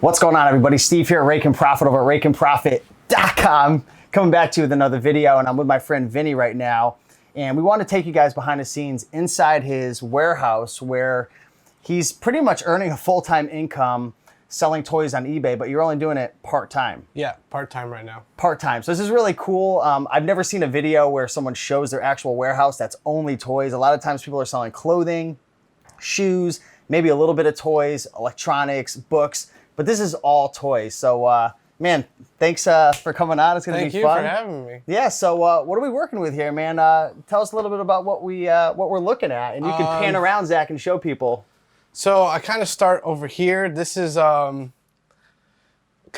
What's going on, everybody? Steve here at Rake and Profit over at rakeandprofit.com. Coming back to you with another video, and I'm with my friend Vinny right now. And we want to take you guys behind the scenes inside his warehouse where he's pretty much earning a full-time income selling toys on eBay, but you're only doing it part-time. Yeah, part-time right now. Part-time. So this is really cool. I've never seen a video where someone shows their actual warehouse that's only toys. A lot of times people are selling clothing, shoes, maybe a little bit of toys, electronics, books, but this is all toys. So, man, thanks for coming on. It's going to be fun. Thank you for having me. Yeah, so what are we working with here, man? Tell us a little bit about what we're looking at, and you can pan around, Zach, and show people. So I kind of start over here. This is kind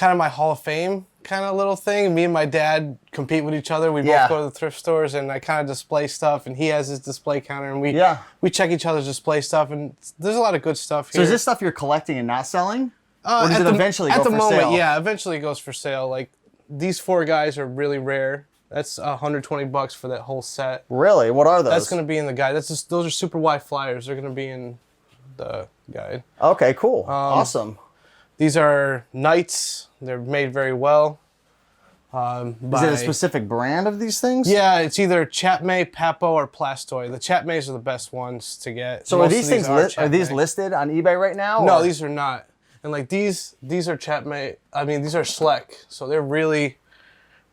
of my Hall of Fame kind of little thing. Me and my dad compete with each other. We both go to the thrift stores, and I kind of display stuff, and he has his display counter, and we check each other's display stuff, and there's a lot of good stuff here. So is this stuff you're collecting and not selling? Or does it eventually go for sale? At the moment, yeah, eventually it goes for sale. Like, these 4 guys are really rare. That's $120 for that whole set. Really? What are those? That's going to be in the guide. Those are super wide flyers. They're going to be in the guide. Okay, cool. Awesome. These are Knights. They're made very well. Is it a specific brand of these things? Yeah, it's either Chapmay, Papo, or Plastoy. The Chapmays are the best ones to get. So are these things are these listed on eBay right now? No, these are not. And like these are Chapmay. I mean, these are Sleck. So they're really,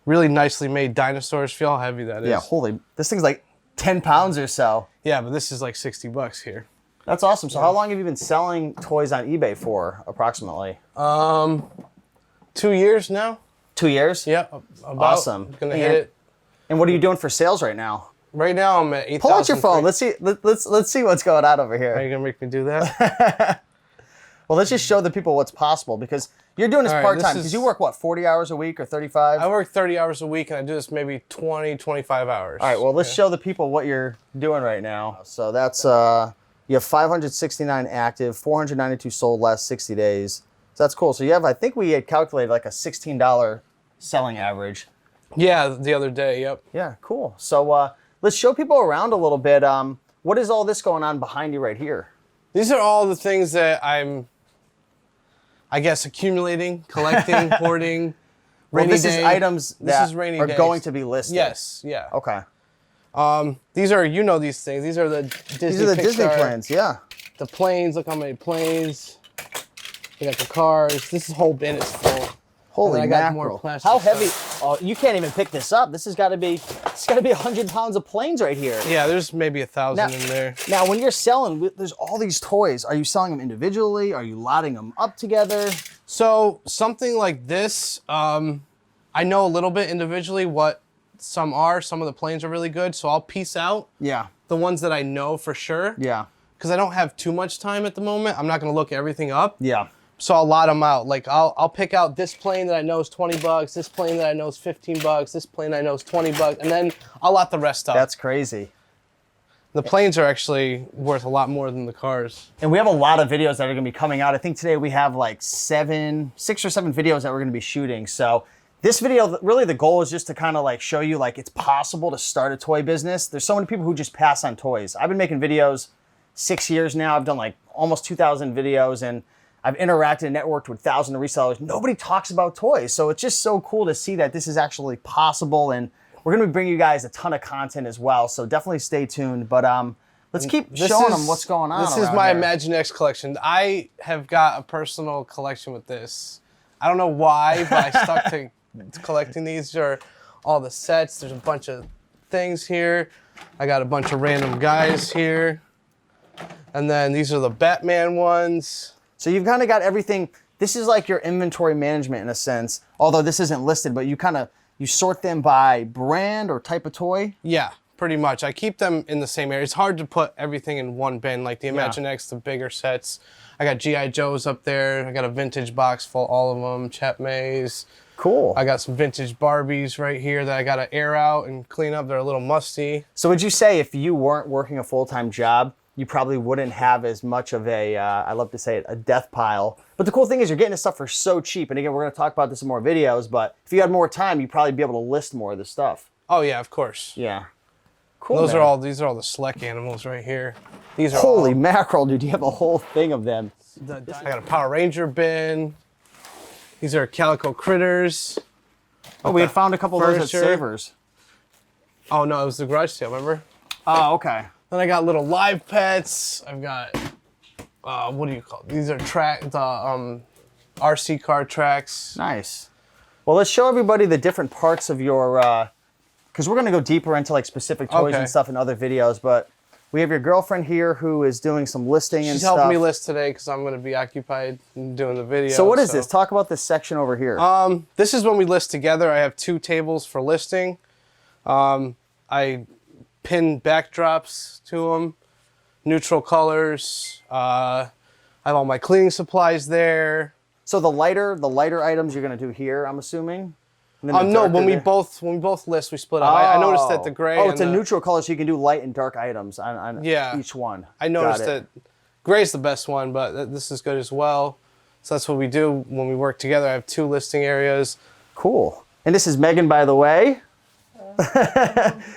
really nicely made dinosaurs. Feel how heavy that is. Yeah, holy. This thing's like 10 pounds or so. Yeah, but this is like $60 here. That's awesome. So how long have you been selling toys on eBay for, approximately? 2 years now. 2 years? Yeah. Awesome. Gonna hit it. And what are you doing for sales right now? Right now I'm at 8,000. Pull out your phone. Let's see what's going on over here. Are you gonna make me do that? Well, let's just show the people what's possible, because you're doing this part-time. Because you work, what, 40 hours a week or 35? I work 30 hours a week, and I do this maybe 20, 25 hours. All right, well, let's show the people what you're doing right now. So that's, you have 569 active, 492 sold last 60 days. So that's cool. So you have, I think we had calculated like a $16 selling average. Yeah, the other day, yep. Yeah, cool. So let's show people around a little bit. What is all this going on behind you right here? These are all the things that I'm, I guess, accumulating, collecting, hoarding. Well, this is items that are going to be listed. Yes, yeah. Okay. These are, you know these things. These are the Disney These are the Disney planes, yeah. The planes, look how many planes. We got the cars. This whole bin is full. Holy mackerel. How heavy? Oh, you can't even pick this up. This has got to be, it's got to be 100 pounds of planes right here. Yeah, there's maybe 1,000 in there. Now, when you're selling, there's all these toys. Are you selling them individually? Are you lotting them up together? So something like this, I know a little bit individually what some are. Some of the planes are really good, so I'll piece out the ones that I know for sure. Yeah. Because I don't have too much time at the moment. I'm not going to look everything up. Yeah. So I'll lot them out. Like I'll pick out this plane that I know is $20, this plane that I know is $15, this plane I know is $20, and then I'll lot the rest up. That's crazy. The planes are actually worth a lot more than the cars. And we have a lot of videos that are going to be coming out. I think today we have like 6 or 7 videos that we're going to be shooting. So this video, really the goal is just to kind of like show you like it's possible to start a toy business. There's so many people who just pass on toys. I've been making videos 6 years now. I've done like almost 2,000 videos, and I've interacted and networked with thousands of resellers. Nobody talks about toys. So it's just so cool to see that this is actually possible. And we're going to be bringing you guys a ton of content as well. So definitely stay tuned. But let's keep showing them what's going on. This is my Imaginext Collection. I have got a personal collection with this. I don't know why, but I stuck to collecting these. These are all the sets. There's a bunch of things here. I got a bunch of random guys here. And then these are the Batman ones. So you've kind of got everything. This is like your inventory management in a sense, although this isn't listed, but you sort them by brand or type of toy? Yeah, pretty much. I keep them in the same area. It's hard to put everything in one bin, like the Imaginext, the bigger sets. I got G.I. Joes up there. I got a vintage box full, all of them, Chapmays. Cool. I got some vintage Barbies right here that I got to air out and clean up. They're a little musty. So would you say if you weren't working a full-time job, you probably wouldn't have as much of a, I love to say it, a death pile. But the cool thing is you're getting this stuff for so cheap. And again, we're going to talk about this in more videos, but if you had more time, you'd probably be able to list more of this stuff. Oh yeah, of course. Yeah. Cool. These are all the Sleck animals right here. These are holy mackerel, dude! You have a whole thing of them. I got a Power Ranger bin. These are Calico Critters. Oh, we had found a couple of those at Furniture. Savers. Oh no, it was the garage sale, remember? Oh, okay. Then I got little live pets. I've got, what do you call it? These are RC car tracks. Nice. Well, let's show everybody the different parts of your, because we're going to go deeper into like specific toys Okay. and stuff in other videos, but we have your girlfriend here who is doing some listing and She's stuff. helping me list today because I'm going to be occupied doing the video. So what is this? Talk about this section over here. This is when we list together. I have 2 tables for listing. I pin backdrops to them, neutral colors. I have all my cleaning supplies there. So the lighter items you're going to do here, I'm assuming? And then the No, darker when we there? both list, we split up. I noticed that the gray. Oh, it's a and neutral color, so you can do light and dark items on each one. I noticed Got it. that gray's the best one, but this is good as well. So that's what we do when we work together. I have 2 listing areas. Cool. And this is Megan, by the way.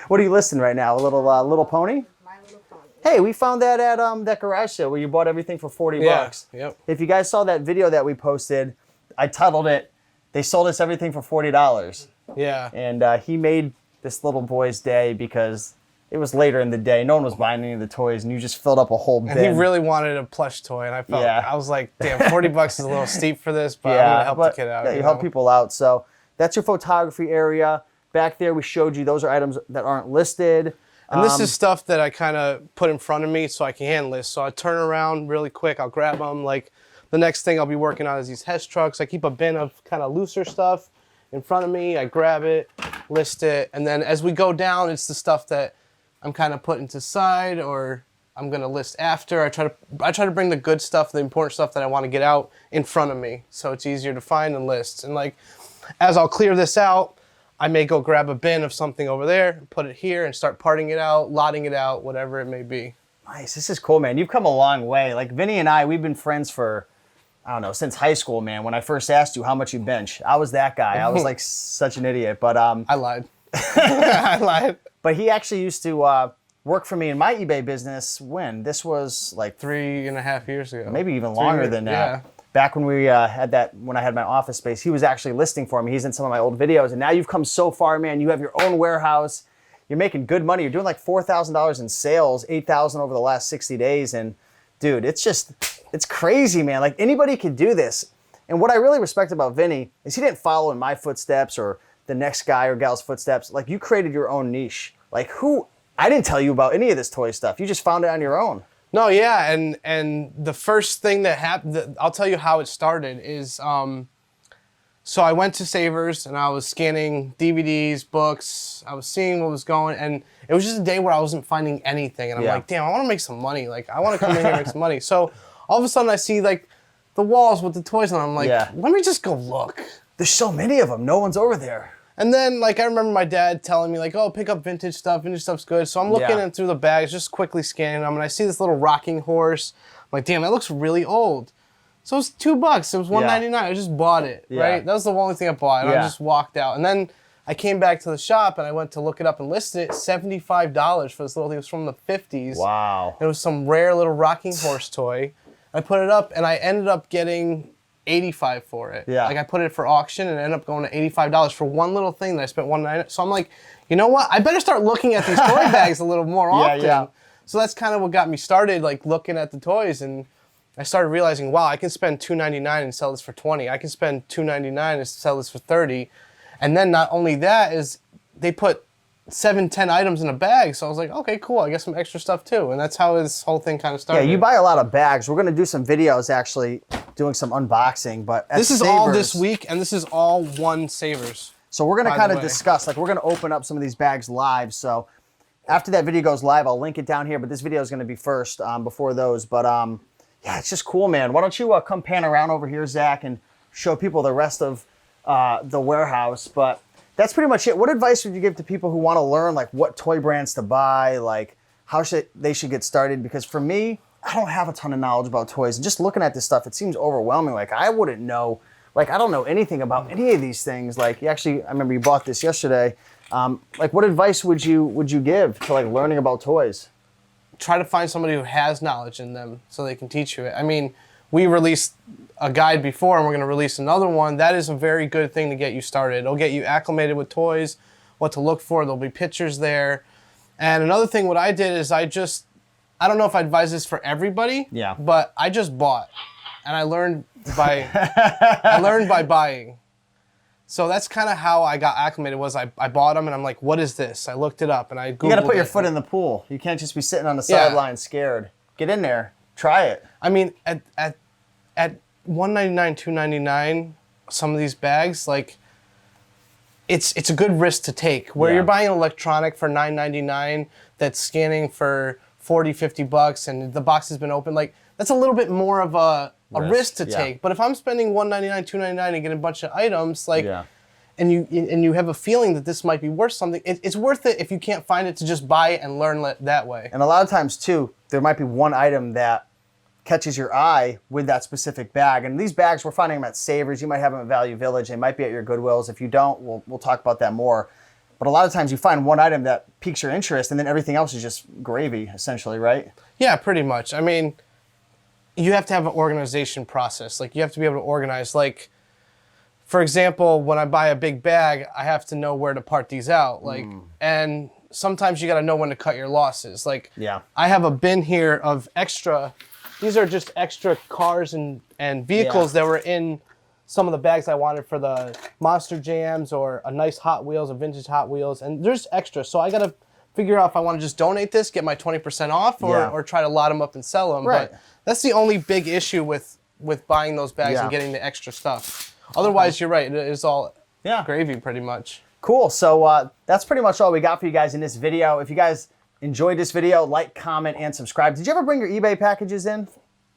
What are you listing right now? A little pony? My Little Pony. Hey, we found that at that garage sale where you bought everything for 40 bucks. Yep. If you guys saw that video that we posted, I titled it, "They sold us everything for $40." Yeah. And he made this little boy's day because it was later in the day. No one was buying any of the toys, and you just filled up a whole bin. And he really wanted a plush toy, and I felt I was like, damn, 40 bucks is a little steep for this, but I'm gonna help the kid out. Yeah, you help people out. So that's your photography area. Back there, we showed you those are items that aren't listed. And this is stuff that I kind of put in front of me so I can handle this. So I turn around really quick, I'll grab them. Like the next thing I'll be working on is these Hess Trucks. I keep a bin of kind of looser stuff in front of me. I grab it, list it, and then as we go down, it's the stuff that I'm kind of putting to side or I'm gonna list after. I try to bring the good stuff, the important stuff that I want to get out in front of me, so it's easier to find and list. And like, as I'll clear this out, I may go grab a bin of something over there, put it here, and start parting it out, lotting it out, whatever it may be. Nice. This is cool, man. You've come a long way. Like Vinny and I, we've been friends for, I don't know, since high school, man. When I first asked you how much you bench, I was that guy. I was like such an idiot. But I lied. I lied. But he actually used to work for me in my eBay business when? This was like 3.5 years ago. maybe even longer than that. Yeah. Back when we when I had my office space, he was actually listing for me. He's in some of my old videos. And now you've come so far, man. You have your own warehouse. You're making good money. You're doing like $4,000 in sales, $8,000 over the last 60 days. And dude, it's crazy, man. Like anybody could do this. And what I really respect about Vinny is he didn't follow in my footsteps or the next guy or gal's footsteps. Like you created your own niche. Like I didn't tell you about any of this toy stuff. You just found it on your own. No, yeah, and the first thing that happened, I'll tell you how it started, is so I went to Savers and I was scanning DVDs, books, I was seeing what was going, and it was just a day where I wasn't finding anything, and I'm like, damn, I want to make some money, like I want to come in here and make some money. So all of a sudden I see like the walls with the toys on them, I'm like, let me just go look. There's so many of them, no one's over there. And then, like, I remember my dad telling me, like, oh, pick up vintage stuff. Vintage stuff's good. So I'm looking through the bags, just quickly scanning them, and I see this little rocking horse. I'm like, damn, that looks really old. So it was $2. It was $1.99. I just bought it, right? That was the only thing I bought, and I just walked out. And then I came back to the shop, and I went to look it up and listed it. $75 for this little thing. It was from the 50s. Wow. It was some rare little rocking horse toy. I put it up, and I ended up getting $85 for it. Yeah. Like I put it for auction and it ended up going to $85 for one little thing that I spent $1.99. So I'm like, you know what? I better start looking at these toy bags a little more often. Yeah. So that's kind of what got me started, like looking at the toys, and I started realizing, wow, I can spend $2.99 and sell this for $20. I can spend $2.99 and sell this for $30. And then not only that is they put 7-10 items in a bag. So I was like, okay, cool. I get some extra stuff too. And that's how this whole thing kind of started. Yeah, you buy a lot of bags. We're going to do some videos actually doing some unboxing, but at this is Savers, all this week, and this is all one Savers. So we're going to by kind the of way. discuss, like we're going to open up some of these bags live. So after that video goes live, I'll link it down here, but this video is going to be first before those. But yeah, it's just cool, man. Why don't you come pan around over here, Zach, and show people the rest of the warehouse. But that's pretty much it. What advice would you give to people who want to learn like what toy brands to buy, like how they should get started? Because for me, I don't have a ton of knowledge about toys. And just looking at this stuff, it seems overwhelming. Like I wouldn't know, like I don't know anything about any of these things. Like I remember you bought this yesterday. Like what advice would you give to like learning about toys? Try to find somebody who has knowledge in them so they can teach you it. I mean, we released a guide before and we're going to release another one, that is a very good thing to get you started. It'll get you acclimated with toys, what to look for. There'll be pictures there. And another thing, what I did is I don't know if I advise this for everybody, yeah, but I just bought, and I learned by buying. So that's kind of how I got acclimated. Was I bought them and I'm like, what is this? I looked it up and I Googled it. You got to put your foot in the pool. You can't just be sitting on the sideline scared. Get in there, try it. I mean, at $199, $299, some of these bags, like, it's a good risk to take. Where you're buying an electronic for $9.99 that's scanning for $40, $50 and the box has been opened, like, that's a little bit more of a risk to take. But if I'm spending $199, $299 and getting a bunch of items, like, and you have a feeling that this might be worth something, it's worth it if you can't find it to just buy it and learn that way. And a lot of times too, there might be one item that catches your eye with that specific bag. And these bags, we're finding them at Savers. You might have them at Value Village. They might be at your Goodwills. If you don't, we'll talk about that more. But a lot of times you find one item that piques your interest and then everything else is just gravy, essentially, right? Yeah, pretty much. I mean, you have to have an organization process. Like, you have to be able to organize. Like, for example, when I buy a big bag, I have to know where to part these out. Like, and sometimes you got to know when to cut your losses. Like, I have a bin here of extra. These are just extra cars and vehicles that were in some of the bags I wanted for the Monster Jams or a nice Hot Wheels, a vintage Hot Wheels, and there's extra. So I got to figure out if I want to just donate this, get my 20% off, or try to lot them up and sell them. Right. But that's the only big issue with buying those bags and getting the extra stuff. Otherwise, you're right. It is all gravy pretty much. Cool. So that's pretty much all we got for you guys in this video. If you guys enjoyed this video, like, comment, and subscribe. Did you ever bring your eBay packages in?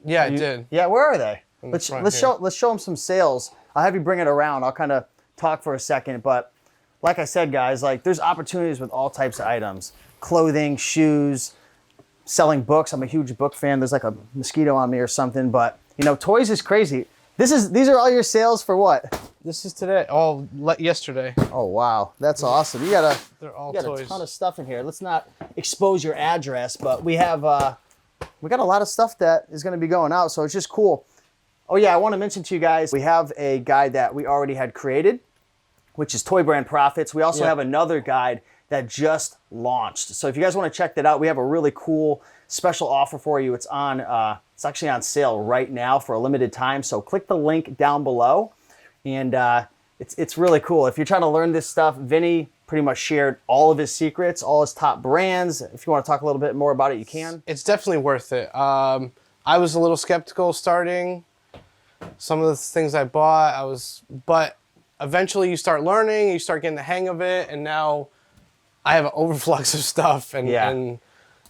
Yeah, I did. Yeah, where are they? Let's show them some sales. I'll have you bring it around. I'll kind of talk for a second. But like I said, guys, like, there's opportunities with all types of items. Clothing, shoes, selling books. I'm a huge book fan. There's like a mosquito on me or something. But, you know, toys is crazy. These are all your sales for what? This is today. Oh, yesterday. Oh, wow. That's awesome. You got toys. A ton of stuff in here. Let's not expose your address, but we have we got a lot of stuff that is going to be going out, so it's just cool. Oh yeah, I want to mention to you guys, we have a guide that we already had created, which is Toy Brand Profits. We also have another guide that just launched. So if you guys want to check that out, we have a really cool special offer for you. It's on it's actually on sale right now for a limited time. So click the link down below, and it's really cool. If you're trying to learn this stuff, Vinny pretty much shared all of his secrets, all his top brands. If you want to talk a little bit more about it, you can. It's definitely worth it. I was a little skeptical starting. Some of the things I bought, but eventually you start learning, you start getting the hang of it, and now I have an overflux of stuff. And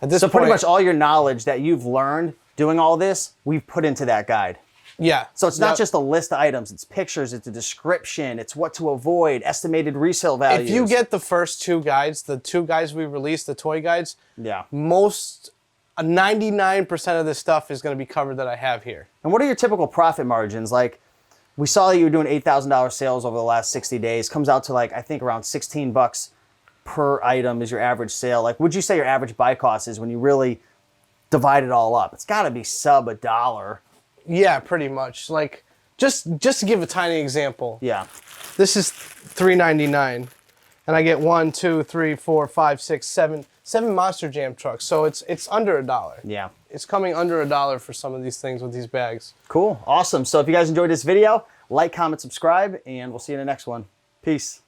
at this point, pretty much all your knowledge that you've learned doing all this, we've put into that guide. Yeah. So it's not just a list of items, it's pictures, it's a description, it's what to avoid, estimated resale values. If you get the first two guides, the two guides we released, the toy guides, 99% of this stuff is going to be covered that I have here. And what are your typical profit margins? Like, we saw that you were doing $8,000 sales over the last 60 days. Comes out to, like, I think around $16 per item is your average sale. Like, would you say your average buy cost is when you really divide it all up? It's got to be sub $1. Yeah, pretty much. Like, just to give a tiny example. Yeah. This is $3.99, and I get 1, 2, 3, 4, 5, 6, 7 Monster Jam trucks. So it's under $1. Yeah. It's coming under $1 for some of these things with these bags. Cool. Awesome. So if you guys enjoyed this video, like, comment, subscribe, and we'll see you in the next one. Peace.